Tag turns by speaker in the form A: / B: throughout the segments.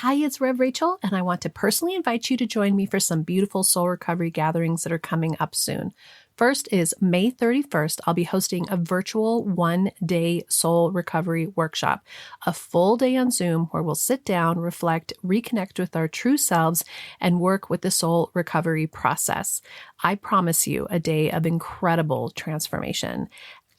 A: Hi, it's Rev Rachel, and I want to personally invite you to join me for some beautiful soul recovery gatherings that are coming up soon. First is May 31st. I'll be hosting a virtual one-day soul recovery workshop, a full day on Zoom where we'll sit down, reflect, reconnect with our true selves, and work with the soul recovery process. I promise you a day of incredible transformation.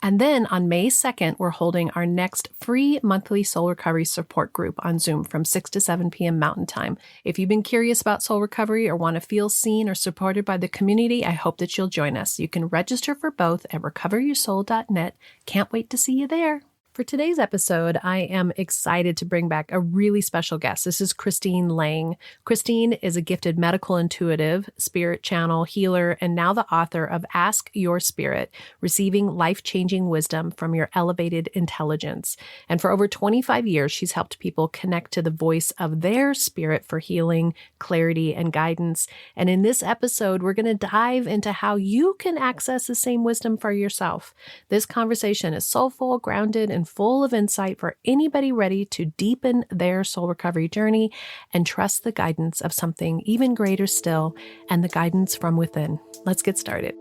A: And then on May 2nd, we're holding our next free monthly soul recovery support group on Zoom from 6 to 7 p.m. Mountain Time. If you've been curious about soul recovery or want to feel seen or supported by the community, I hope that you'll join us. You can register for both at recoveryoursoul.net. Can't wait to see you there. For today's episode, I am excited to bring back a really special guest. This is Christine Lang. Christine is a gifted medical intuitive, spirit channel, healer, and now the author of Ask Your Spirit, Receiving Life-Changing Wisdom from Your Elevated Intelligence. And for over 25 years, she's helped people connect to the voice of their spirit for healing, clarity, and guidance. And in this episode, we're going to dive into how you can access the same wisdom for yourself. This conversation is soulful, grounded, and full of insight for anybody ready to deepen their soul recovery journey and trust the guidance of something even greater still and the guidance from within. Let's get started.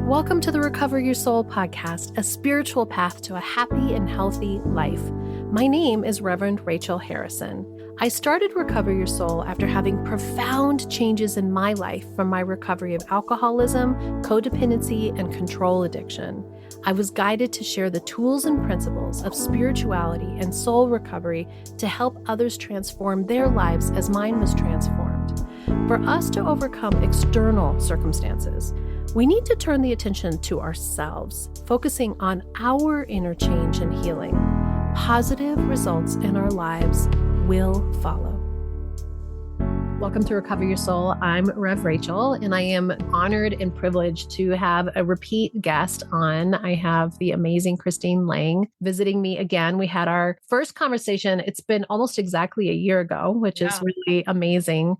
A: Welcome to the Recover Your Soul podcast, a spiritual path to a happy and healthy life. My name is Reverend Rachel Harrison. I started Recover Your Soul after having profound changes in my life from my recovery of alcoholism, codependency, and control addiction. I was guided to share the tools and principles of spirituality and soul recovery to help others transform their lives as mine was transformed. For us to overcome external circumstances, we need to turn the attention to ourselves, focusing on our inner change and healing. Positive results in our lives will follow. Welcome to Recover Your Soul. I'm Rev Rachel, and I am honored and privileged to have a repeat guest on. I have the amazing Christine Lang visiting me again. We had our first conversation. It's been almost exactly a year ago, which is really amazing.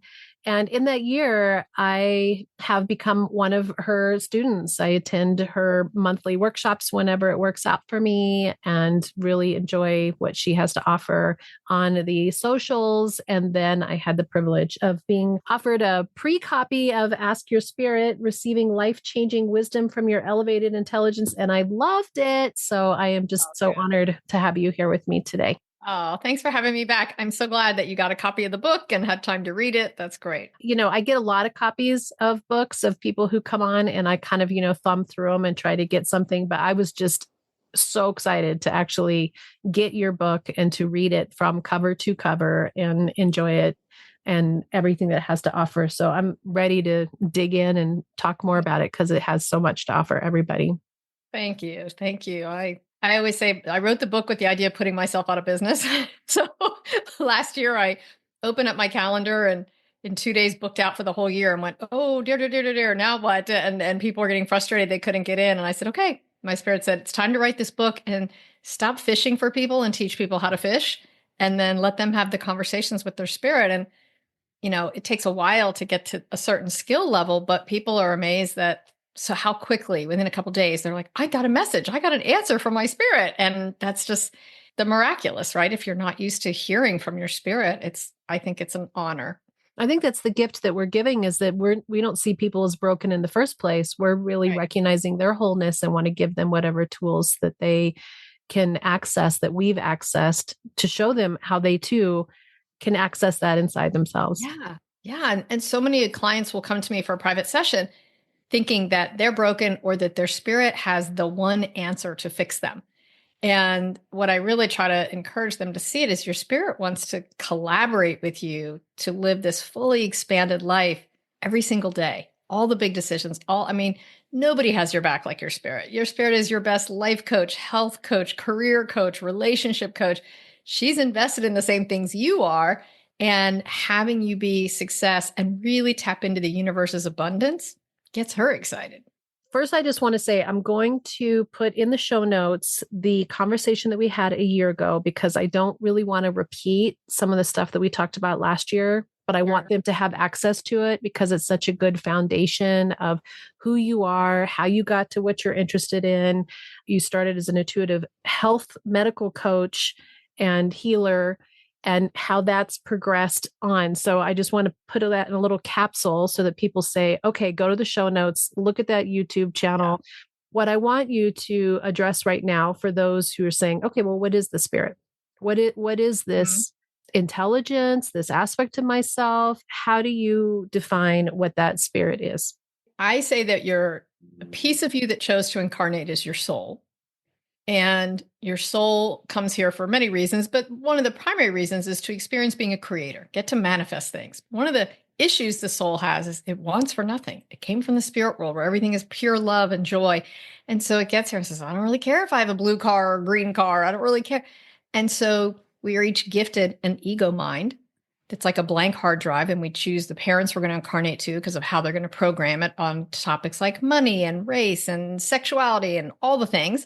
A: And in that year, I have become one of her students. I attend her monthly workshops whenever it works out for me and really enjoy what she has to offer on the socials. And then I had the privilege of being offered a pre-copy of Ask Your Spirit, Receiving Life-Changing Wisdom from Your Elevated Intelligence. And I loved it. So I am just so honored to have you here with me today.
B: Oh, thanks for having me back. I'm so glad that you got a copy of the book and had time to read it. That's great.
A: You know, I get a lot of copies of books of people who come on and I kind of, thumb through them and try to get something, but I was just so excited to actually get your book and to read it from cover to cover and enjoy it and everything that it has to offer. So I'm ready to dig in and talk more about it because it has so much to offer everybody.
B: Thank you. Thank you. I always say I wrote the book with the idea of putting myself out of business. So last year I opened up my calendar and in 2 days booked out for the whole year and went, oh, dear, now what? And people were getting frustrated. They couldn't get in. And I said, okay, my spirit said, it's time to write this book and stop fishing for people and teach people how to fish and then let them have the conversations with their spirit. And, it takes a while to get to a certain skill level, but people are amazed that so how quickly, within a couple of days, they're like, I got a message. I got an answer from my spirit. And that's just the miraculous, right? If you're not used to hearing from your spirit, I think it's an honor.
A: I think that's the gift that we're giving is that we don't see people as broken in the first place. We're really recognizing their wholeness and want to give them whatever tools that they can access that we've accessed to show them how they too can access that inside themselves.
B: Yeah. Yeah. And so many clients will come to me for a private session thinking that they're broken or that their spirit has the one answer to fix them. And what I really try to encourage them to see it is your spirit wants to collaborate with you to live this fully expanded life every single day. All the big decisions, nobody has your back like your spirit. Your spirit is your best life coach, health coach, career coach, relationship coach. She's invested in the same things you are, and having you be success and really tap into the universe's abundance gets her excited.
A: First, I just want to say I'm going to put in the show notes the conversation that we had a year ago because I don't really want to repeat some of the stuff that we talked about last year, but I want them to have access to it because it's such a good foundation of who you are, how you got to what you're interested in. You started as an intuitive health medical coach and healer. and how that's progressed on. So I just want to put that in a little capsule so that people say, okay, go to the show notes, look at that YouTube channel. What I want you to address right now for those who are saying, okay, well, what is the spirit? What is
B: Mhm.
A: this intelligence, this aspect of myself? How do you define what that spirit is?
B: I say that a piece of you that chose to incarnate is your soul. And your soul comes here for many reasons, but one of the primary reasons is to experience being a creator, get to manifest things. One of the issues the soul has is it wants for nothing. It came from the spirit world where everything is pure love and joy. And so it gets here and says, I don't really care if I have a blue car or a green car. I don't really care. And so we are each gifted an ego mind that's like a blank hard drive. And we choose the parents we're going to incarnate to because of how they're going to program it on topics like money and race and sexuality and all the things.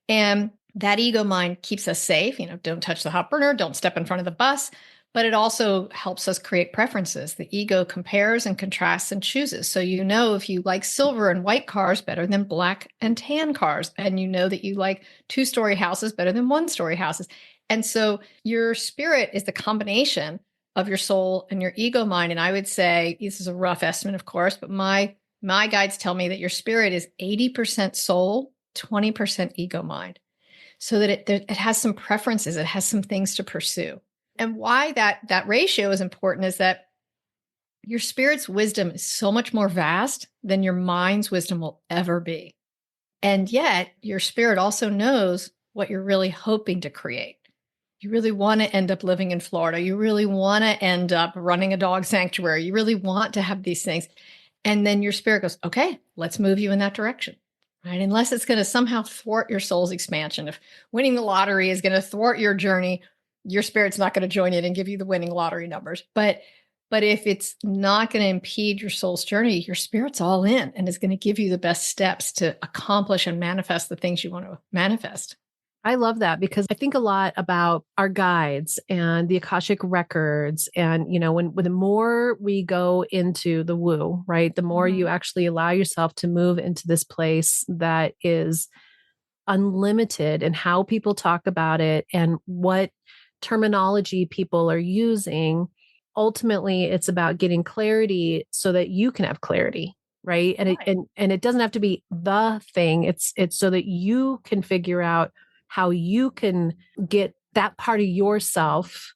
B: And that ego mind keeps us safe. Don't touch the hot burner, don't step in front of the bus. But it also helps us create preferences. The ego compares and contrasts and chooses. So if you like silver and white cars better than black and tan cars. And you know that you like 2-story houses better than 1-story houses. And so your spirit is the combination of your soul and your ego mind. And I would say, this is a rough estimate, of course, but my guides tell me that your spirit is 80% soul, 20% ego mind, so that it has some preferences, it has some things to pursue. And why that ratio is important is that your spirit's wisdom is so much more vast than your mind's wisdom will ever be. And yet your spirit also knows what you're really hoping to create. You really want to end up living in Florida. You really want to end up running a dog sanctuary. You really want to have these things. And then your spirit goes, okay, let's move you in that direction. Right? Unless it's going to somehow thwart your soul's expansion. If winning the lottery is going to thwart your journey, your spirit's not going to join in and give you the winning lottery numbers. But if it's not going to impede your soul's journey, your spirit's all in and is going to give you the best steps to accomplish and manifest the things you want to manifest.
A: I love that because I think a lot about our guides and the Akashic records. And, when the more we go into the woo, right, the more you actually allow yourself to move into this place that is unlimited and how people talk about it and what terminology people are using. Ultimately, it's about getting clarity so that you can have clarity. Right. And
B: Right.
A: it doesn't have to be the thing. It's so that you can figure out how you can get that part of yourself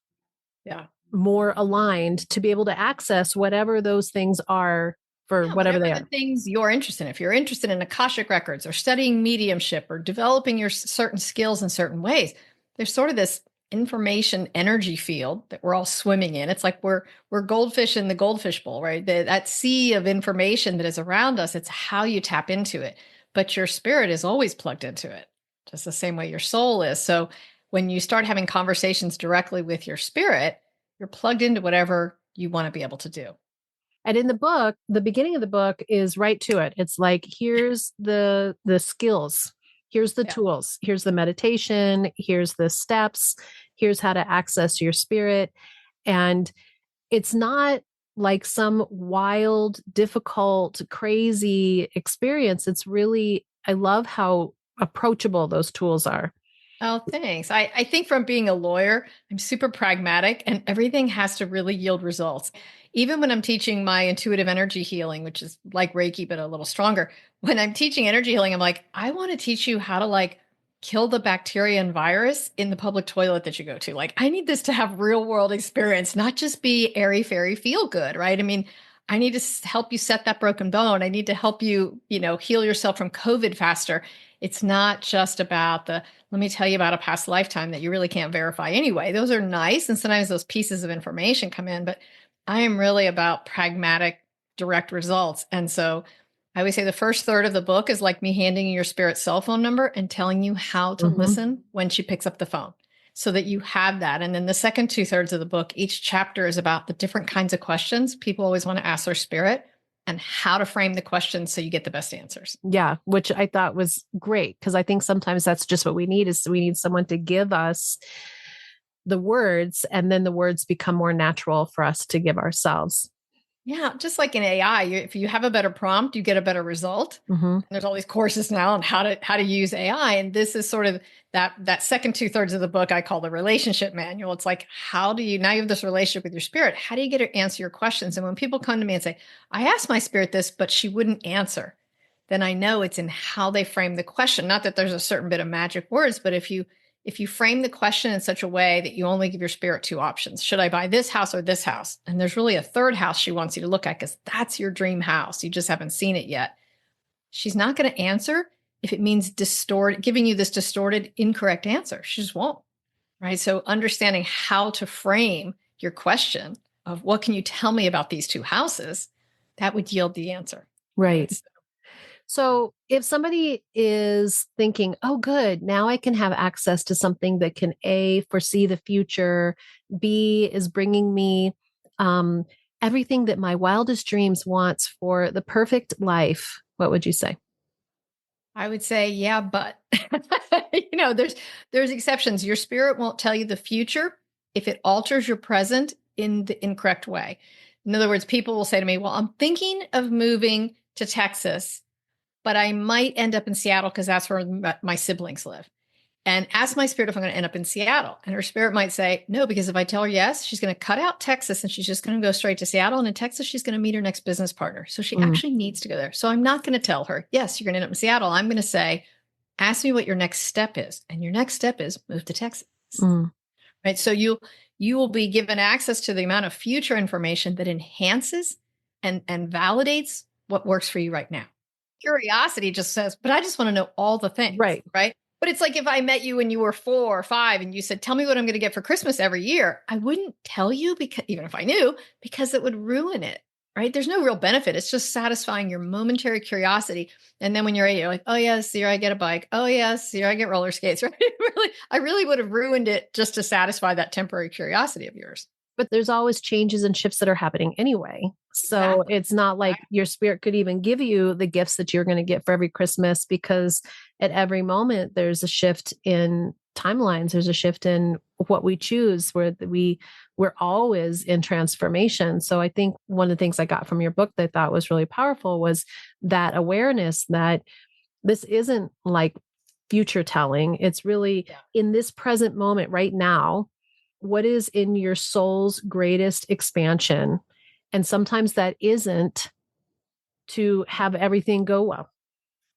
B: Yeah.
A: more aligned to be able to access whatever those things are for
B: Yeah,
A: whatever
B: whatever
A: they
B: the
A: are.
B: things you're interested in. If you're interested in Akashic records or studying mediumship or developing your certain skills in certain ways, there's sort of this information energy field that we're all swimming in. It's like we're goldfish in the goldfish bowl, right? That sea of information that is around us, it's how you tap into it. But your spirit is always plugged into it, just the same way your soul is. So when you start having conversations directly with your spirit, you're plugged into whatever you want to be able to do.
A: And in the book, the beginning of the book is right to it. It's like, here's the skills, here's the
B: Yeah.
A: tools, here's the meditation, here's the steps, here's how to access your spirit. And it's not like some wild, difficult, crazy experience. It's really, I love how approachable those tools are.
B: Oh, thanks. I think from being a lawyer, I'm super pragmatic and everything has to really yield results. Even when I'm teaching my intuitive energy healing, which is like Reiki, but a little stronger, when I'm teaching energy healing, I'm like, I want to teach you how to kill the bacteria and virus in the public toilet that you go to. Like, I need this to have real world experience, not just be airy fairy feel good, right? I mean, I need to help you set that broken bone. I need to help you, heal yourself from COVID faster. It's not just about let me tell you about a past lifetime that you really can't verify anyway. Those are nice. And sometimes those pieces of information come in, but I am really about pragmatic, direct results. And so I always say the first third of the book is like me handing you your spirit's cell phone number and telling you how to listen when she picks up the phone so that you have that. And then the second 2/3 of the book, each chapter is about the different kinds of questions people always want to ask their spirit and how to frame the questions so you get the best answers.
A: Yeah, which I thought was great because I think sometimes that's just what we need is we need someone to give us the words and then the words become more natural for us to give ourselves.
B: Yeah, just like in AI, if you have a better prompt, you get a better result.
A: Mm-hmm.
B: And there's all these courses now on how to use AI, and this is sort of that second 2/3 of the book I call the relationship manual. It's like, how do you now you have this relationship with your spirit? How do you get to answer your questions? And when people come to me and say, "I asked my spirit this, but she wouldn't answer," then I know it's in how they frame the question. Not that there's a certain bit of magic words, but if you frame the question in such a way that you only give your spirit two options, should I buy this house or this house? And there's really a third house she wants you to look at because that's your dream house. You just haven't seen it yet. She's not going to answer if it means giving you this distorted, incorrect answer. She just won't. Right. So understanding how to frame your question of what can you tell me about these two houses, that would yield the answer.
A: Right. So if somebody is thinking, oh, good, now I can have access to something that can A, foresee the future, B, is bringing me everything that my wildest dreams wants for the perfect life, what would you say?
B: I would say, yeah, but there's exceptions. Your spirit won't tell you the future if it alters your present in the incorrect way. In other words, people will say to me, well, I'm thinking of moving to Texas, but I might end up in Seattle because that's where my siblings live. And ask my spirit if I'm going to end up in Seattle. And her spirit might say, no, because if I tell her yes, she's going to cut out Texas and she's just going to go straight to Seattle. And in Texas, she's going to meet her next business partner. So she actually needs to go there. So I'm not going to tell her, yes, you're going to end up in Seattle. I'm going to say, ask me what your next step is. And your next step is move to Texas. Right. So you will be given access to the amount of future information that enhances and validates what works for you right now. Curiosity just says, but I just want to know all the things. Right. But it's like if I met you when you were 4 or 5 and you said, tell me what I'm going to get for Christmas every year. I wouldn't tell you because even if I knew, because it would ruin it. Right. There's no real benefit. It's just satisfying your momentary curiosity. And then when you're 8, you're like, oh, yes, here I get a bike. Oh, yes, here I get roller skates. Right. I really would have ruined it just to satisfy that temporary curiosity of yours.
A: But there's always changes and shifts that are happening anyway. So It's not like your spirit could even give you the gifts that you're going to get for every Christmas, because at every moment there's a shift in timelines. There's a shift in what we choose, where we're always in transformation. So I think one of the things I got from your book that I thought was really powerful was that awareness that this isn't like future telling. It's really in this present moment right now. What is in your soul's greatest expansion? And sometimes that isn't to have everything go well.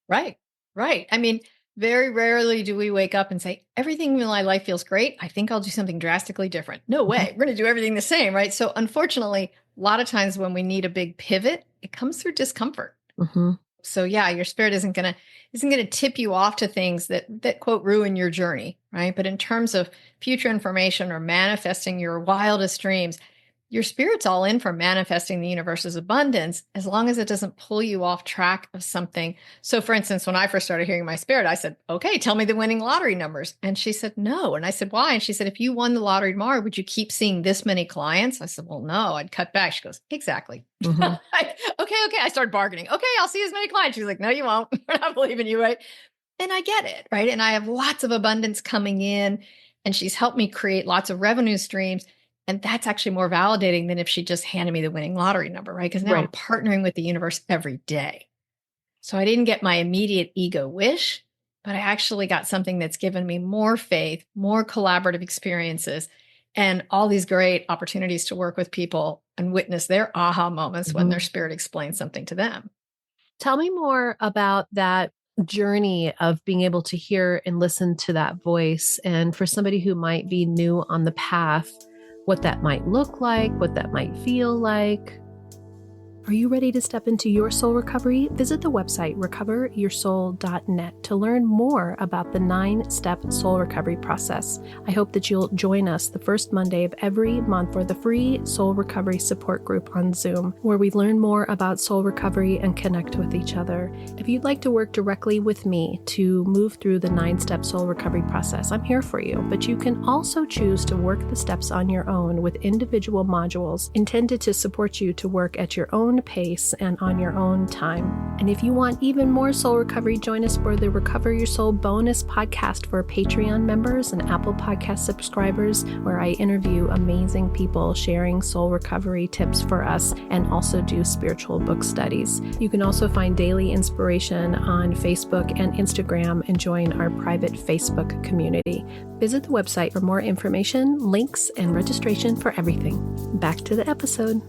B: Right. I mean, very rarely do we wake up and say, everything in my life feels great. I think I'll do something drastically different. No way. We're going to do everything the same, right? So unfortunately, a lot of times when we need a big pivot, it comes through discomfort. So yeah, your spirit isn't going to tip you off to things that quote ruin your journey, right? But in terms of future information or manifesting your wildest dreams, your spirit's all in for manifesting the universe's abundance, as long as it doesn't pull you off track of something. So for instance, when I first started hearing my spirit, I said, okay, tell me the winning lottery numbers. And she said, no. And I said, why? And she said, if you won the lottery tomorrow, would you keep seeing this many clients? I said, well, no, I'd cut back. She goes, exactly. Okay. I started bargaining. Okay, I'll see as many clients. She's like, no, you won't. We're not believing you, right? And I get it, right? And I have lots of abundance coming in, and she's helped me create lots of revenue streams. And that's actually more validating than if she just handed me the winning lottery number, right? Because now I'm partnering with the universe every day. So I didn't get my immediate ego wish, but I actually got something that's given me more faith, more collaborative experiences, and all these great opportunities to work with people and witness their aha moments when their spirit explains something to them.
A: Tell me more about that journey of being able to hear and listen to that voice. And for somebody who might be new on the path, what that might look like, what that might feel like. Are you ready to step into your soul recovery? Visit the website recoveryoursoul.net to learn more about the 9-step soul recovery process. I hope that you'll join us the first Monday of every month for the free soul recovery support group on Zoom, where we learn more about soul recovery and connect with each other. If you'd like to work directly with me to move through the 9-step soul recovery process, I'm here for you, but you can also choose to work the steps on your own with individual modules intended to support you to work at your own own pace and on your own time. And if you want even more soul recovery, join us for the Recover Your Soul bonus podcast for Patreon members and Apple Podcast subscribers, where I interview amazing people sharing soul recovery tips for us and also do spiritual book studies. You can also find daily inspiration on Facebook and Instagram and join our private Facebook community. Visit the website for more information, links, and registration for everything. Back to the episode.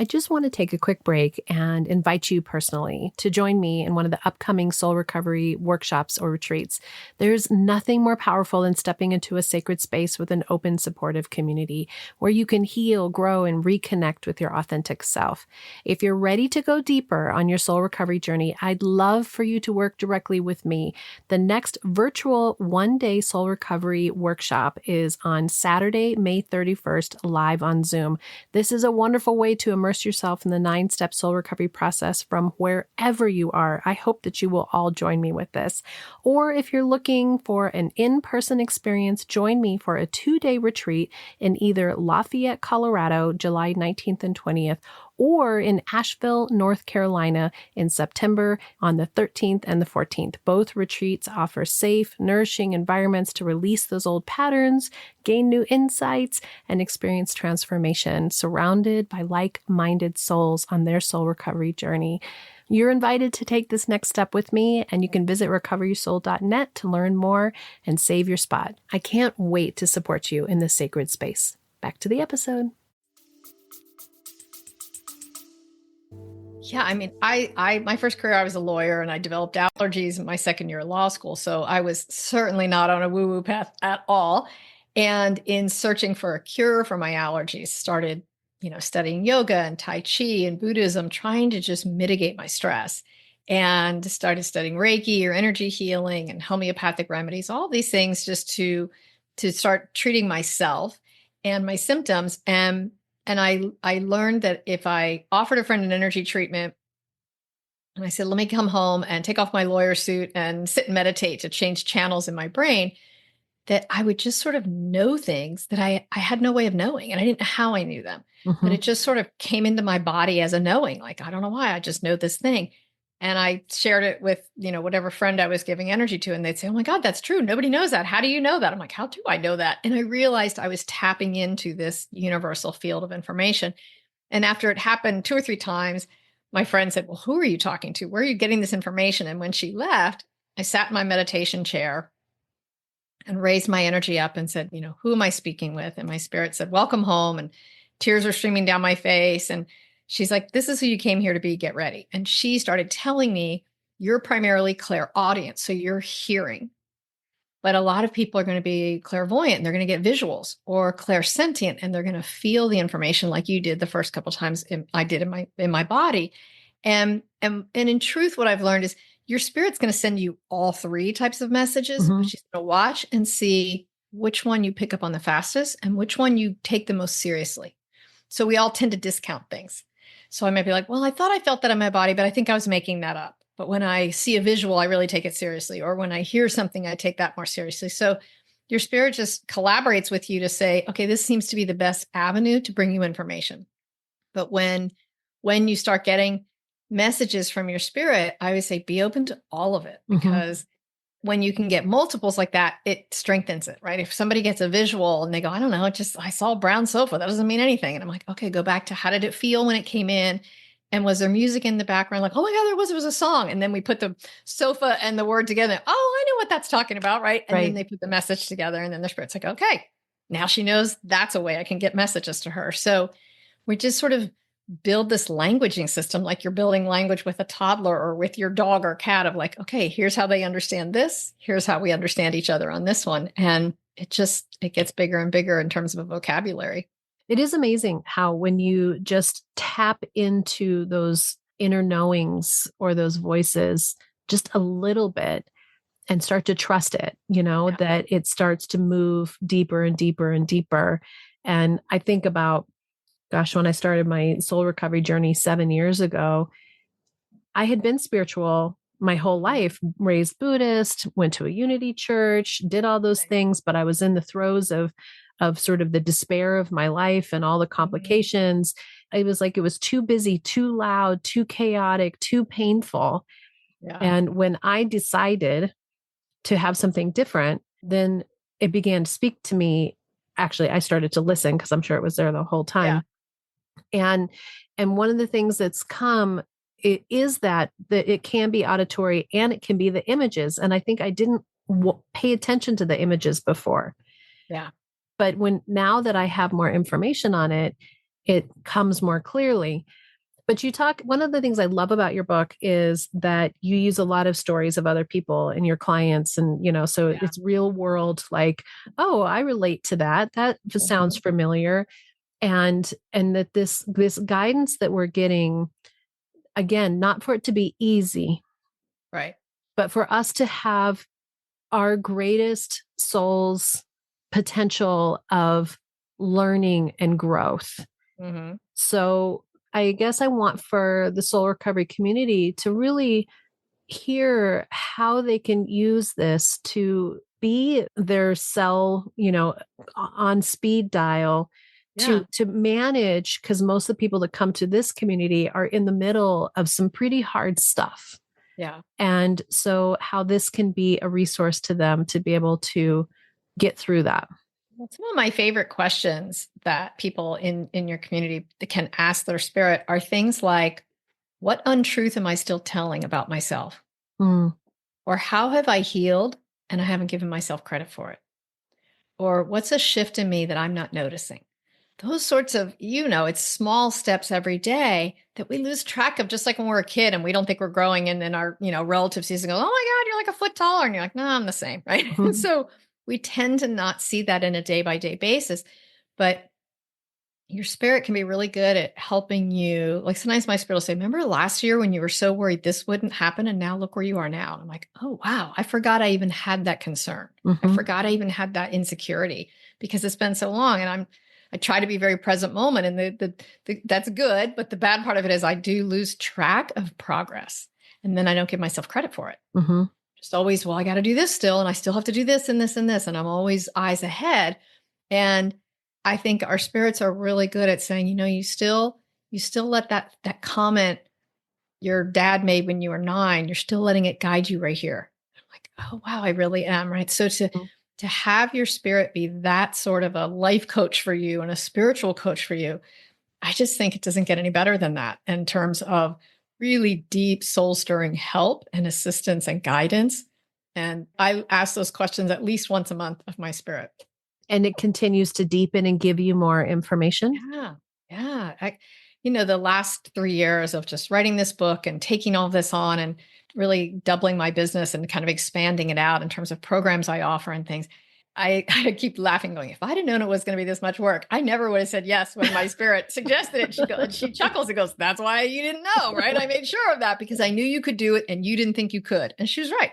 A: I just want to take a quick break and invite you personally to join me in one of the upcoming soul recovery workshops or retreats. There's nothing more powerful than stepping into a sacred space with an open, supportive community where you can heal, grow, and reconnect with your authentic self. If you're ready to go deeper on your soul recovery journey, I'd love for you to work directly with me. The next virtual one-day soul recovery workshop is on Saturday, May 31st, live on Zoom. This is a wonderful way to immerse yourself in the 9-step soul recovery process from wherever you are. I hope that you will all join me with this. Or if you're looking for an in-person experience, join me for a 2-day retreat in either Lafayette, Colorado, July 19th and 20th, or in Asheville, North Carolina in September on the 13th and the 14th. Both retreats offer safe, nourishing environments to release those old patterns, gain new insights, and experience transformation surrounded by like-minded souls on their soul recovery journey. You're invited to take this next step with me, and you can visit recoveryoursoul.net to learn more and save your spot. I can't wait to support you in this sacred space. Back to the episode.
B: Yeah, I mean, I my first career, I was a lawyer, and I developed allergies in my second year of law school. So I was certainly not on a woo-woo path at all. And in searching for a cure for my allergies, started, studying yoga and Tai Chi and Buddhism, trying to just mitigate my stress. And started studying Reiki or energy healing and homeopathic remedies, all these things just to start treating myself and my symptoms. And I learned that if I offered a friend an energy treatment and I said, let me come home and take off my lawyer suit and sit and meditate to change channels in my brain, that I would just sort of know things that I had no way of knowing. And I didn't know how I knew them, but it just sort of came into my body as a knowing. Like, I don't know why, I just know this thing. And I shared it with, whatever friend I was giving energy to. And they'd say, oh my God, that's true. Nobody knows that. How do you know that? I'm like, how do I know that? And I realized I was tapping into this universal field of information. And after it happened 2 or 3 times, my friend said, well, who are you talking to? Where are you getting this information? And when she left, I sat in my meditation chair and raised my energy up and said, who am I speaking with? And my spirit said, welcome home. And tears were streaming down my face. And she's like, this is who you came here to be. Get ready. And she started telling me, you're primarily clairaudient. So you're hearing. But a lot of people are going to be clairvoyant and they're going to get visuals, or clairsentient, and they're going to feel the information like you did the first couple of times I did in my body. And in truth, what I've learned is your spirit's going to send you all 3 types of messages. But she's going to watch and see which one you pick up on the fastest and which one you take the most seriously. So we all tend to discount things. So I might be like, well, I thought I felt that in my body, but I think I was making that up. But when I see a visual, I really take it seriously. Or when I hear something, I take that more seriously. So your spirit just collaborates with you to say, okay, this seems to be the best avenue to bring you information. But when you start getting messages from your spirit, I always say, be open to all of it, because when you can get multiples like that, it strengthens it, right? If somebody gets a visual and they go, I don't know, I saw a brown sofa. That doesn't mean anything. And I'm like, okay, go back to how did it feel when it came in? And was there music in the background? Like, oh my God, there was a song. And then we put the sofa and the word together. Oh, I know what that's talking about, right? And then they put the message together, and then the spirit's like, okay, now she knows that's a way I can get messages to her. So we just sort of build this languaging system, like you're building language with a toddler or with your dog or cat, of like, okay, here's how they understand this. Here's how we understand each other on this one. And it gets bigger and bigger in terms of a vocabulary.
A: It is amazing how when you just tap into those inner knowings or those voices just a little bit and start to trust it, that it starts to move deeper and deeper and deeper. And I think about, gosh, when I started my soul recovery journey 7 years ago, I had been spiritual my whole life, raised Buddhist, went to a unity church, did all those things, but I was in the throes of of sort of the despair of my life and all the complications. It was like it was too busy, too loud, too chaotic, too painful.
B: Yeah.
A: And when I decided to have something different, then it began to speak to me. Actually, I started to listen because I'm sure it was there the whole
B: Yeah.
A: time. And one of the things that's come is that it can be auditory and it can be the images. And I think I didn't pay attention to the images before.
B: Yeah.
A: But now that I have more information on it, it comes more clearly. But one of the things I love about your book is that you use a lot of stories of other people and your clients. And, so
B: Yeah.
A: it's real world, like, oh, I relate to that. That sounds familiar. And that this guidance that we're getting, again, not for it to be easy,
B: Right.
A: but for us to have our greatest soul's potential of learning and growth.
B: Mm-hmm.
A: So I guess I want for the soul recovery community to really hear how they can use this to be their cell, on speed dial
B: Yeah.
A: to manage, because most of the people that come to this community are in the middle of some pretty hard stuff.
B: Yeah.
A: And so how this can be a resource to them to be able to get through that.
B: Well, some of my favorite questions that people in your community can ask their spirit are things like, what untruth am I still telling about myself?
A: Mm,
B: Or how have I healed and I haven't given myself credit for it? Or what's a shift in me that I'm not noticing? Those sorts of, it's small steps every day that we lose track of, just like when we're a kid and we don't think we're growing. And then our, relatives sees and go, oh my God, you're like a foot taller. And you're like, no, I'm the same. Right. And
A: mhm,
B: so we tend to not see that in a day by day basis, but your spirit can be really good at helping you. Like sometimes my spirit will say, remember last year when you were so worried this wouldn't happen? And now look where you are now. And I'm like, oh, wow. I forgot I even had that concern. I
A: mhm,
B: forgot I even had that insecurity because it's been so long. And I try to be very present moment. And that's good. But the bad part of it is I do lose track of progress. And then I don't give myself credit for it.
A: mhm,
B: Just always, well, I got to do this still. And I still have to do this and this and this. And I'm always eyes ahead. And I think our spirits are really good at saying, you still let that comment your dad made when you were 9, you're still letting it guide you right here. I'm like, oh wow, I really am. Right. So to have your spirit be that sort of a life coach for you and a spiritual coach for you, I just think it doesn't get any better than that in terms of really deep soul stirring help and assistance and guidance. And I ask those questions at least once a month of my spirit.
A: and it continues to deepen and give you more information.
B: Yeah. Yeah. The last 3 years of just writing this book and taking all this on and really doubling my business and kind of expanding it out in terms of programs I offer and things. I keep laughing, going, if I'd have known it was going to be this much work, I never would have said yes when my spirit suggested it. She chuckles and goes, that's why you didn't know, right? I made sure of that because I knew you could do it and you didn't think you could. And she was right.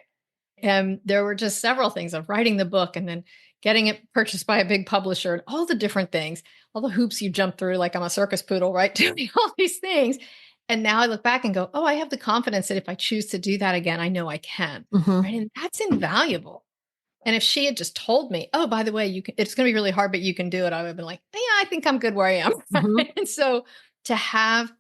B: And there were just several things of writing the book and then getting it purchased by a big publisher and all the different things, all the hoops you jump through, like I'm a circus poodle, right? Doing all these things. And now I look back and go, oh, I have the confidence that if I choose to do that again, I know I can.
A: Mhm,
B: Right. And that's invaluable. And if she had just told me, oh, by the way, it's going to be really hard, but you can do it, I would have been like, yeah, I think I'm good where I am.
A: mhm,
B: And so to have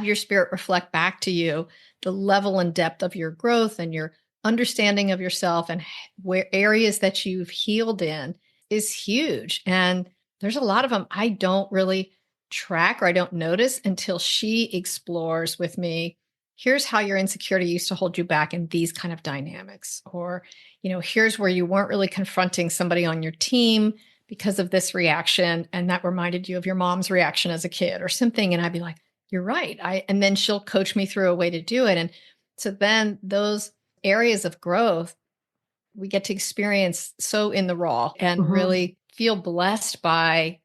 B: your spirit reflect back to you the level and depth of your growth and your understanding of yourself and where areas that you've healed in is huge. And there's a lot of them I don't really track or I don't notice until she explores with me. Here's how your insecurity used to hold you back in these kind of dynamics. Or, here's where you weren't really confronting somebody on your team because of this reaction. And that reminded you of your mom's reaction as a kid or something. And I'd be like, you're right. And then she'll coach me through a way to do it. And so then those areas of growth we get to experience so in the raw and
A: mhm,
B: really feel blessed by,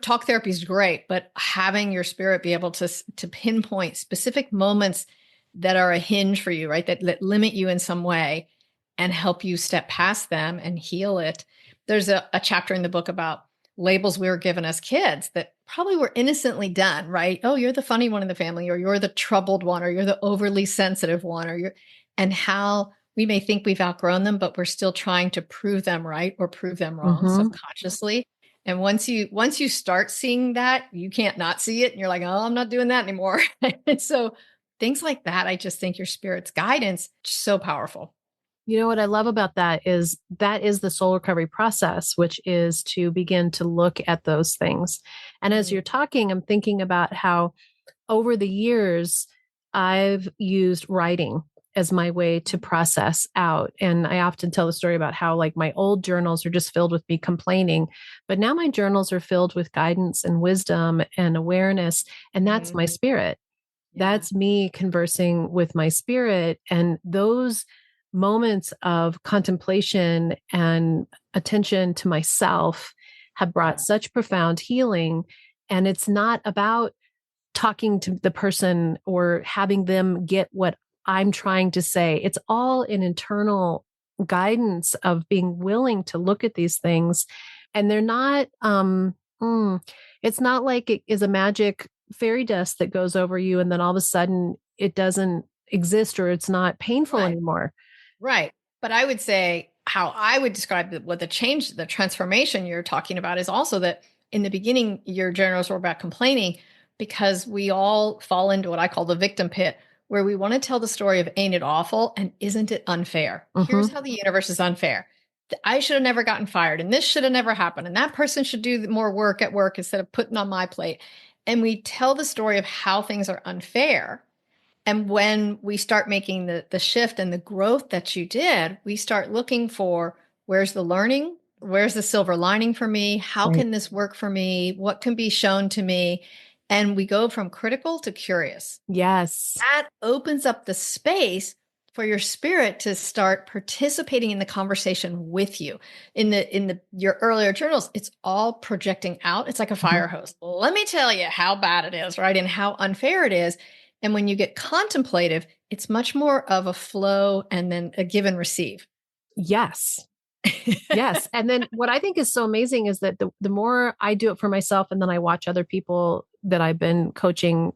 B: talk therapy is great, but having your spirit be able to pinpoint specific moments that are a hinge for you, right? That limit you in some way and help you step past them and heal it. There's a chapter in the book about labels we were given as kids that probably were innocently done, right? Oh, you're the funny one in the family, or you're the troubled one, or you're the overly sensitive one, and how we may think we've outgrown them, but we're still trying to prove them right or prove them wrong
A: Mm-hmm.
B: subconsciously. And once you start seeing that, you can't not see it. And you're like, oh, I'm not doing that anymore. And so things like that, I just think your spirit's guidance so powerful.
A: You know what I love about that is the soul recovery process, which is to begin to look at those things. And as
B: Mm,
A: you're talking, I'm thinking about how over the years, I've used writing as my way to process out. And I often tell the story about how, like, my old journals are just filled with me complaining, but now my journals are filled with guidance and wisdom and awareness. And that's
B: mhm.
A: my spirit.
B: Yeah.
A: That's me conversing with my spirit. And those moments of contemplation and attention to myself have brought
B: Yeah.
A: such profound healing. And it's not about talking to the person or having them get what I'm trying to say. It's all an internal guidance of being willing to look at these things. And they're not, it's not like it is a magic fairy dust that goes over you and then all of a sudden it doesn't exist or it's not painful
B: Right.
A: anymore.
B: Right. But I would say how I would describe what the change, the transformation you're talking about is also that in the beginning, your journals were about complaining because we all fall into what I call the victim pit, where we want to tell the story of ain't it awful and isn't it unfair? Here's
A: Hmm.
B: how the universe is unfair. I should have never gotten fired and this should have never happened. And that person should do more work at work instead of putting on my plate. And we tell the story of how things are unfair, and when we start making the shift and the growth that you did, we start looking for where's the learning? Where's the silver lining for me? How
A: Right.
B: can this work for me? What can be shown to me? And we go from critical to curious.
A: Yes.
B: That opens up the space for your spirit to start participating in the conversation with you. In the your earlier journals, it's all projecting out. It's like a
A: Mhm.
B: fire hose. Let me tell you how bad it is, right? And how unfair it is. And when you get contemplative, it's much more of a flow and then a give and receive.
A: Yes. Yes. And then what I think is so amazing is that the more I do it for myself and then I watch other people that I've been coaching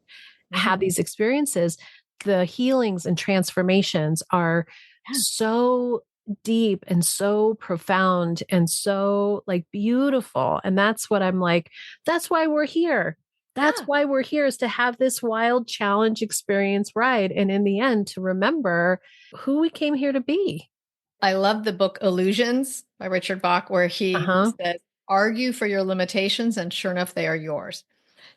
A: have
B: Mhm.
A: these experiences, the healings and transformations are
B: Yeah.
A: so deep and so profound and so like beautiful. And that's what I'm like, that's why we're here. That's
B: Yeah.
A: why we're here is to have this wild challenge experience, right? And in the end, to remember who we came here to be.
B: I love the book Illusions by Richard Bach, where he
A: Uh-huh.
B: says, argue for your limitations, and sure enough, they are yours.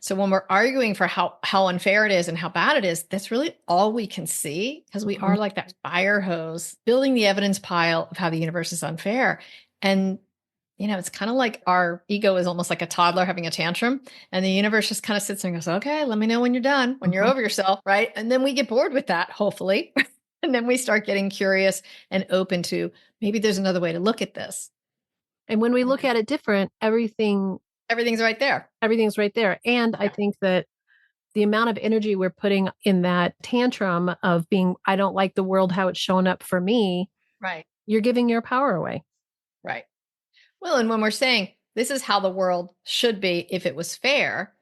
B: So when we're arguing for how unfair it is and how bad it is, that's really all we can see because we
A: Mhm.
B: are like that fire hose building the evidence pile of how the universe is unfair. And it's kind of like our ego is almost like a toddler having a tantrum, and the universe just kind of sits there and goes, "Okay, let me know when you're done, when you're
A: Mhm.
B: over yourself, right?" And then we get bored with that, hopefully, and then we start getting curious and open to maybe there's another way to look at this.
A: And when we look at it different,
B: Everything's right there.
A: everything's right there. And I
B: Yeah,
A: think that the amount of energy we're putting in that tantrum of being, I don't like the world how it's shown up for me,
B: right,
A: you're giving your power away.
B: right. Well, and when we're saying this is how the world should be if it was fair,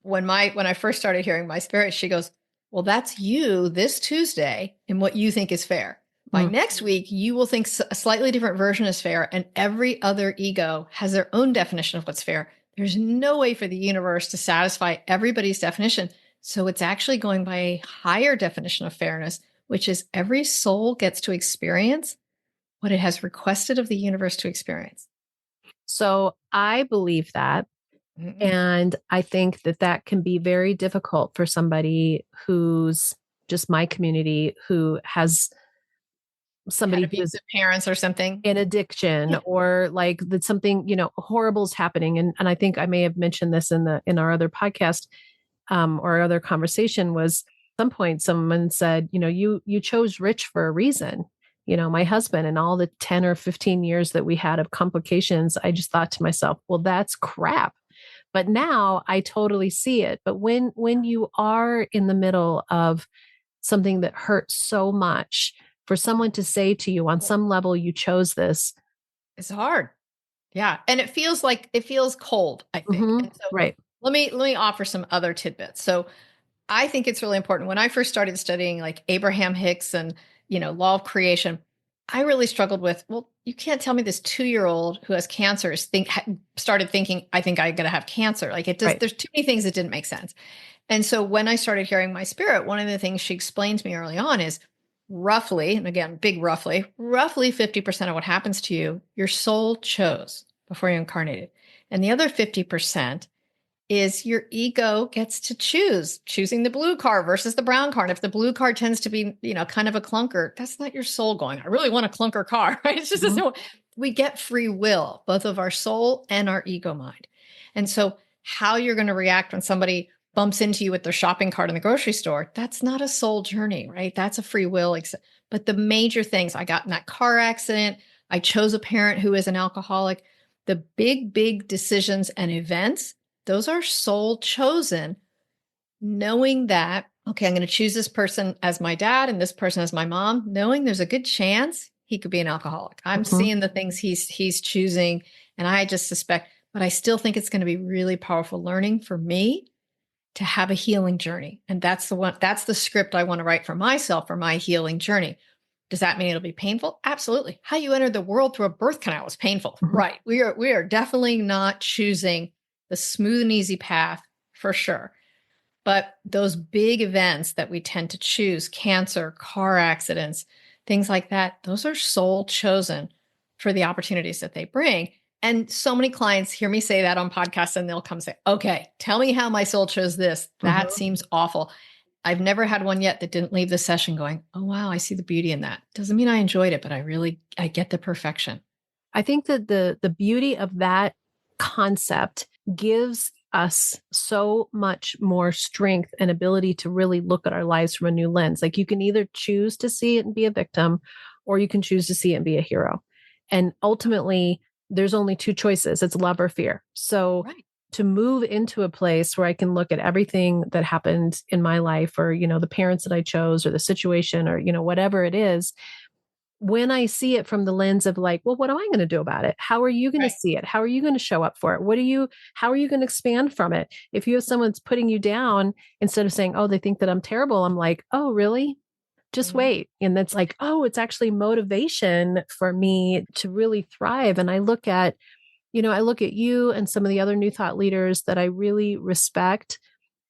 B: when I first started hearing my spirit, she goes, "Well, that's you this Tuesday in what you think is fair. By
A: Mm.
B: next week, you will think a slightly different version is fair, and every other ego has their own definition of what's fair. There's no way for the universe to satisfy everybody's definition. So it's actually going by a higher definition of fairness, which is every soul gets to experience what it has requested of the universe to experience."
A: So I believe that.
B: Mhm.
A: And I think that that can be very difficult for somebody who's just my community who has
B: Had
A: somebody who is
B: abusive parents or something.
A: in addiction
B: Yeah.
A: or like that something, horrible's happening. And I think I may have mentioned this in our other podcast or our other conversation was some point someone said, you chose rich for a reason. My husband and all the 10 or 15 years that we had of complications, I just thought to myself, well, that's crap. But now I totally see it. But when you are in the middle of something that hurts so much, for someone to say to you on some level, you chose this.
B: It's hard. Yeah. And it feels cold, I think.
A: Hmm.
B: And so
A: Right.
B: let me offer some other tidbits. So I think it's really important. When I first started studying like Abraham Hicks and, law of creation, I really struggled with, well, you can't tell me this 2-year-old who has cancer started thinking, I think I'm going to have cancer. Like it just,
A: Right.
B: there's too many things that didn't make sense. And so when I started hearing my spirit, one of the things she explained to me early on is roughly, and again, big roughly 50% of what happens to you, your soul chose before you incarnated. And the other 50% is your ego gets to choosing the blue car versus the brown car. And if the blue car tends to be, kind of a clunker, that's not your soul going, I really want a clunker car, right? It's just,
A: Mhm.
B: we get free will, both of our soul and our ego mind. And so how you're going to react when somebody bumps into you with their shopping cart in the grocery store, that's not a soul journey, right? That's a free will. But the major things, I got in that car accident, I chose a parent who is an alcoholic, the big, big decisions and events, those are soul chosen, knowing that, okay, I'm going to choose this person as my dad and this person as my mom, knowing there's a good chance he could be an alcoholic. I'm
A: Mhm.
B: seeing the things he's choosing, and I just suspect, but I still think it's going to be really powerful learning for me to have a healing journey. And that's the script I want to write for myself for my healing journey. Does that mean it'll be painful? Absolutely. How you entered the world through a birth canal is painful.
A: Mhm.
B: Right. We are definitely not choosing the smooth and easy path for sure. But those big events that we tend to choose, cancer, car accidents, things like that, those are soul chosen for the opportunities that they bring. And so many clients hear me say that on podcasts and they'll come say, okay, tell me how my soul chose this. That
A: Mhm.
B: seems awful. I've never had one yet that didn't leave the session going, oh, wow, I see the beauty in that. Doesn't mean I enjoyed it, but I get the perfection.
A: I think that the beauty of that concept gives us so much more strength and ability to really look at our lives from a new lens. Like you can either choose to see it and be a victim, or you can choose to see it and be a hero. And ultimately, there's only two choices. It's love or fear. So
B: Right.
A: to move into a place where I can look at everything that happened in my life, or, the parents that I chose, or the situation, or, whatever it is, when I see it from the lens of like, well, what am I going to do about it? How are you going to
B: Right.
A: see it? How are you going to show up for it? How are you going to expand from it? If you have someone's putting you down, instead of saying, oh, they think that I'm terrible, I'm like, oh, really? Just
B: Mhm.
A: wait. And that's like, oh, it's actually motivation for me to really thrive. And I look at you and some of the other New Thought leaders that I really respect,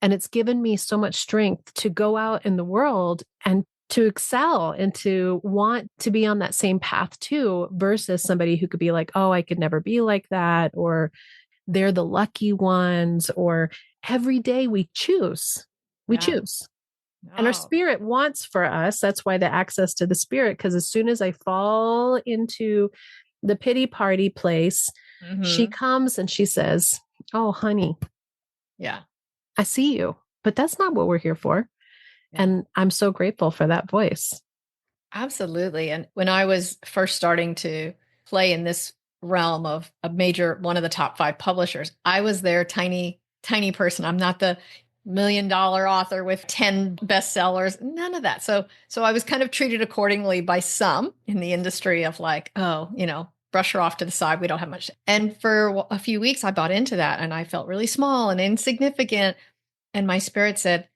A: and it's given me so much strength to go out in the world and to excel and to want to be on that same path too, versus somebody who could be like, oh, I could never be like that, or they're the lucky ones, or every day we choose. We
B: Yeah.
A: choose. And our
B: No.
A: spirit wants for us. That's why the access to the spirit, because as soon as I fall into the pity party place, she
B: Hmm.
A: comes and she says, oh, honey,
B: Yeah.
A: I see you, but that's not what we're here for.
B: Yeah.
A: And I'm so grateful for that voice.
B: Absolutely. And when I was first starting to play in this realm of a major, one of the top 5 publishers, I was their tiny, tiny person. I'm not the $1 million author with 10 bestsellers, none of that. So I was kind of treated accordingly by some in the industry of like, oh, brush her off to the side. We don't have much. And for a few weeks, I bought into that and I felt really small and insignificant. And my spirit said,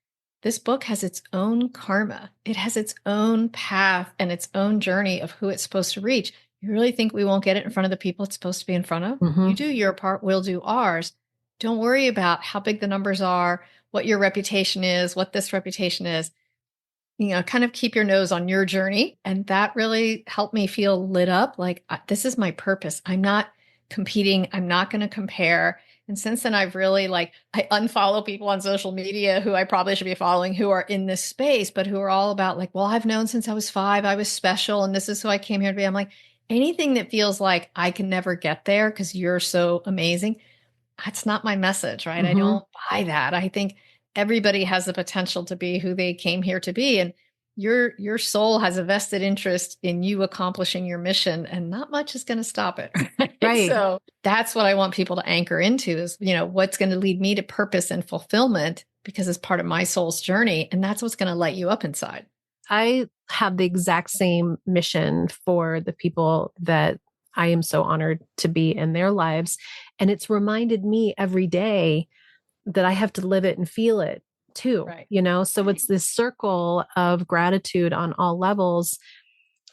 B: this book has its own karma. It has its own path and its own journey of who it's supposed to reach. You really think we won't get it in front of the people it's supposed to be in front of?
A: Mm-hmm.
B: You do your part, we'll do ours. Don't worry about how big the numbers are, what your reputation is, what this reputation is. Kind of keep your nose on your journey. And that really helped me feel lit up. Like, this is my purpose. I'm not competing. I'm not going to compare. And since then, I've really I unfollow people on social media who I probably should be following who are in this space, but who are all about like, well, I've known since I was 5, I was special. And this is who I came here to be. I'm like, anything that feels like I can never get there because you're so amazing, that's not my message, right? I
A: Mm-hmm.
B: don't buy that. I think everybody has the potential to be who they came here to be. And your soul has a vested interest in you accomplishing your mission, and not much is going to stop it. Right?
A: Right.
B: So that's what I want people to anchor into is, what's going to lead me to purpose and fulfillment because it's part of my soul's journey. And that's what's going to light you up inside.
A: I have the exact same mission for the people that I am so honored to be in their lives. And it's reminded me every day that I have to live it and feel it too,
B: Right.
A: So
B: Right.
A: it's this circle of gratitude on all levels.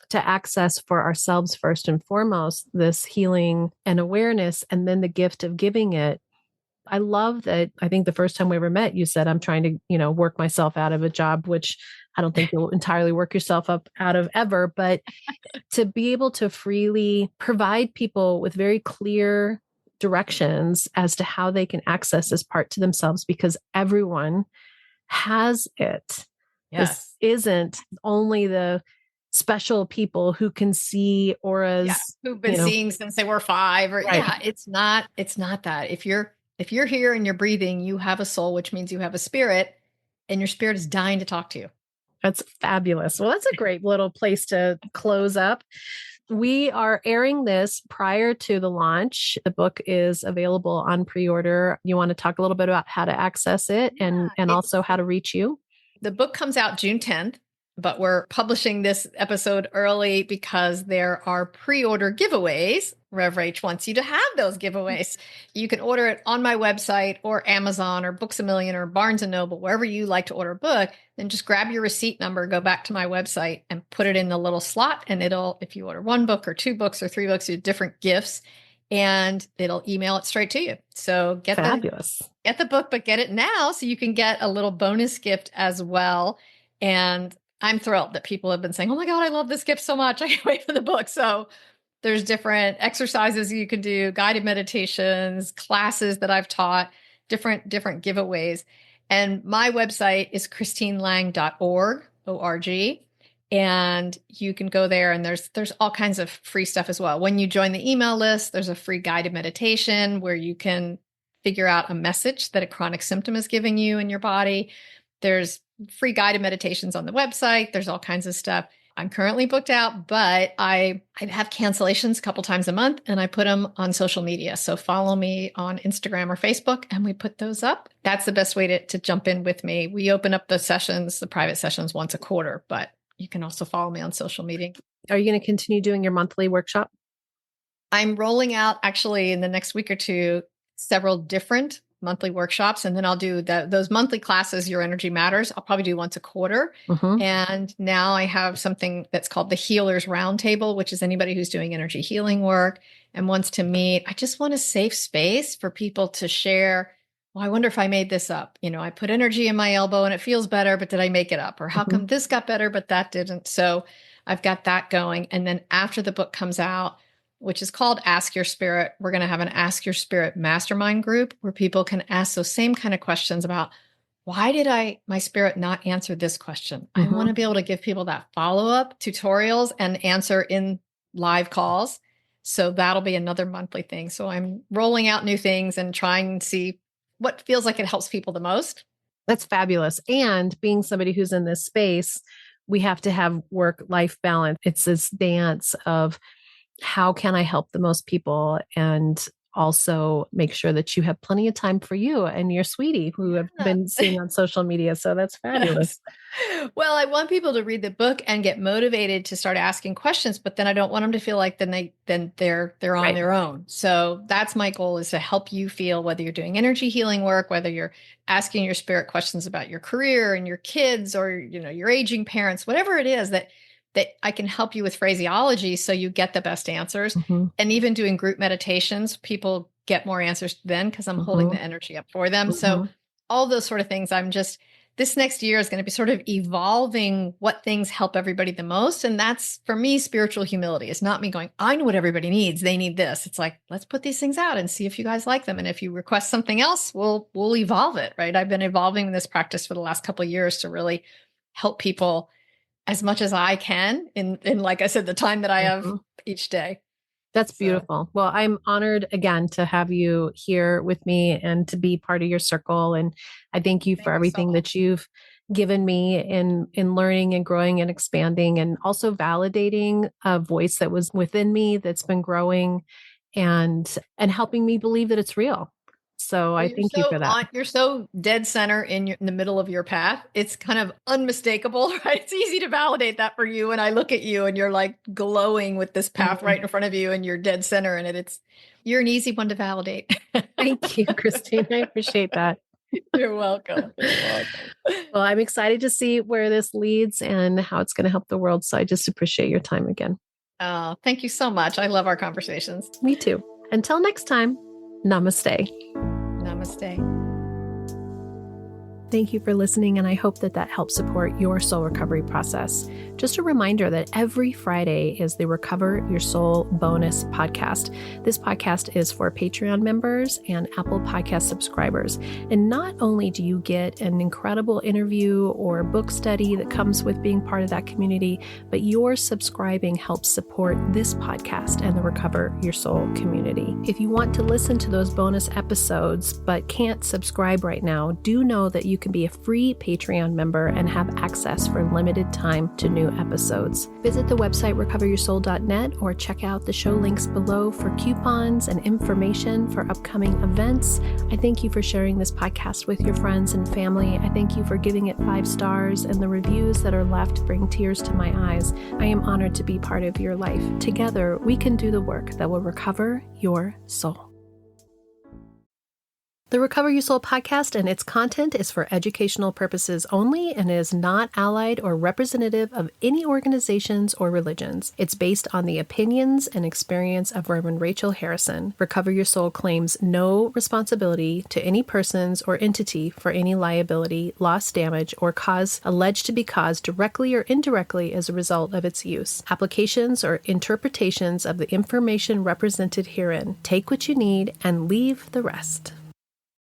A: to access for ourselves first and foremost, this healing and awareness, and then the gift of giving it. I love that. I think the first time we ever met, you said, I'm trying to, work myself out of a job, which I don't think you'll entirely work yourself up out of ever, but to be able to freely provide people with very clear directions as to how they can access this part to themselves, because everyone has it.
B: Yes.
A: This isn't only the special people who can see auras.
B: Yeah. Who've been seeing since they were 5 or
A: Right.
B: it's not that. If you're here and you're breathing, you have a soul, which means you have a spirit, and your spirit is dying to talk to you.
A: That's fabulous. Well, that's a great little place to close up. We are airing this prior to the launch. The book is available on pre-order. You want to talk a little bit about how to access it and also how to reach you?
B: The book comes out June 10th, but we're publishing this episode early because there are pre-order giveaways. Rev Rach wants you to have those giveaways. You can order it on my website or Amazon or Books A Million or Barnes & Noble, wherever you like to order a book. Then just grab your receipt number, go back to my website and put it in the little slot. And if you order 1 book or 2 books or 3 books, you have different gifts, and it'll email it straight to you. So get the book, but get it now so you can get a little bonus gift as well. And I'm thrilled that people have been saying, oh my God, I love this gift so much. I can't wait for the book. So there's different exercises you can do, guided meditations, classes that I've taught, different giveaways. And my website is christinelang.org, O-R-G. And you can go there, and there's all kinds of free stuff as well. When you join the email list, there's a free guided meditation where you can figure out a message that a chronic symptom is giving you in your body. There's free guided meditations on the website. There's all kinds of stuff. I'm currently booked out, but I have cancellations a couple times a month, and I put them on social media. So follow me on Instagram or Facebook, and we put those up. That's the best way to jump in with me. We open up the private sessions once a quarter, but you can also follow me on social media.
A: Are you going to continue doing your monthly workshop?
B: I'm rolling out actually in the next week or two, several different monthly workshops. And then I'll do those monthly classes, Your Energy Matters. I'll probably do once a quarter.
A: Mm-hmm.
B: And now I have something that's called the Healers Roundtable, which is anybody who's doing energy healing work and wants to meet. I just want a safe space for people to share. Well, I wonder if I made this up. I put energy in my elbow and it feels better, but did I make it up? Or how come this got better, but that didn't? So I've got that going. And then after the book comes out, which is called Ask Your Spirit, we're going to have an Ask Your Spirit mastermind group where people can ask those same kind of questions about, why did my spirit not answer this question? I want to be able to give people that follow-up tutorials and answer in live calls. So that'll be another monthly thing. So I'm rolling out new things and trying to see what feels like it helps people the most.
A: That's fabulous. And being somebody who's in this space, we have to have work-life balance. It's this dance of how can I help the most people and also make sure that you have plenty of time for you and your sweetie who have been seeing on social media. So that's fabulous.
B: Yes. Well, I want people to read the book and get motivated to start asking questions, but then I don't want them to feel like they're on their own. So that's my goal, is to help you feel, whether you're doing energy healing work, whether you're asking your spirit questions about your career and your kids or, your aging parents, whatever it is, that I can help you with phraseology so you get the best answers. And even doing group meditations, people get more answers then because I'm holding the energy up for them. So all those sort of things, this next year is going to be sort of evolving what things help everybody the most. And that's, for me, spiritual humility. It's not me going, I know what everybody needs. They need this. It's like, let's put these things out and see if you guys like them. And if you request something else, we'll evolve it, right? I've been evolving this practice for the last couple of years to really help people as much as I can in like I said, the time that I have each day.
A: That's beautiful. Well, I'm honored again to have you here with me and to be part of your circle. And I thank you for everything that you've given me in learning and growing and expanding, and also validating a voice that was within me that's been growing and helping me believe that it's real. So I thank you for that.
B: You're so dead center in the middle of your path. It's kind of unmistakable, right? It's easy to validate that for you. And I look at you and you're like glowing with this path right in front of you and you're dead center in it. You're an easy one to validate.
A: Thank you, Christine. I appreciate that.
B: You're welcome. You're welcome.
A: Well, I'm excited to see where this leads and how it's going to help the world. So I just appreciate your time again.
B: Oh, thank you so much. I love our conversations.
A: Me too. Until next time, namaste.
B: Namaste.
A: Thank you for listening, and I hope that helps support your soul recovery process. Just a reminder that every Friday is the Recover Your Soul bonus podcast. This podcast is for Patreon members and Apple Podcast subscribers. And not only do you get an incredible interview or book study that comes with being part of that community, but your subscribing helps support this podcast and the Recover Your Soul community. If you want to listen to those bonus episodes but can't subscribe right now, do know that you can be a free Patreon member and have access for limited time to new episodes. Visit the website recoveryoursoul.net or check out the show links below for coupons and information for upcoming events. I thank you for sharing this podcast with your friends and family. I thank you for giving it 5 stars, and the reviews that are left bring tears to my eyes. I am honored to be part of your life. Together, we can do the work that will recover your soul. The Recover Your Soul podcast and its content is for educational purposes only and is not allied or representative of any organizations or religions. It's based on the opinions and experience of Reverend Rachel Harrison. Recover Your Soul claims no responsibility to any persons or entity for any liability, loss, damage, or cause alleged to be caused directly or indirectly as a result of its use. Applications or interpretations of the information represented herein. Take what you need and leave the rest.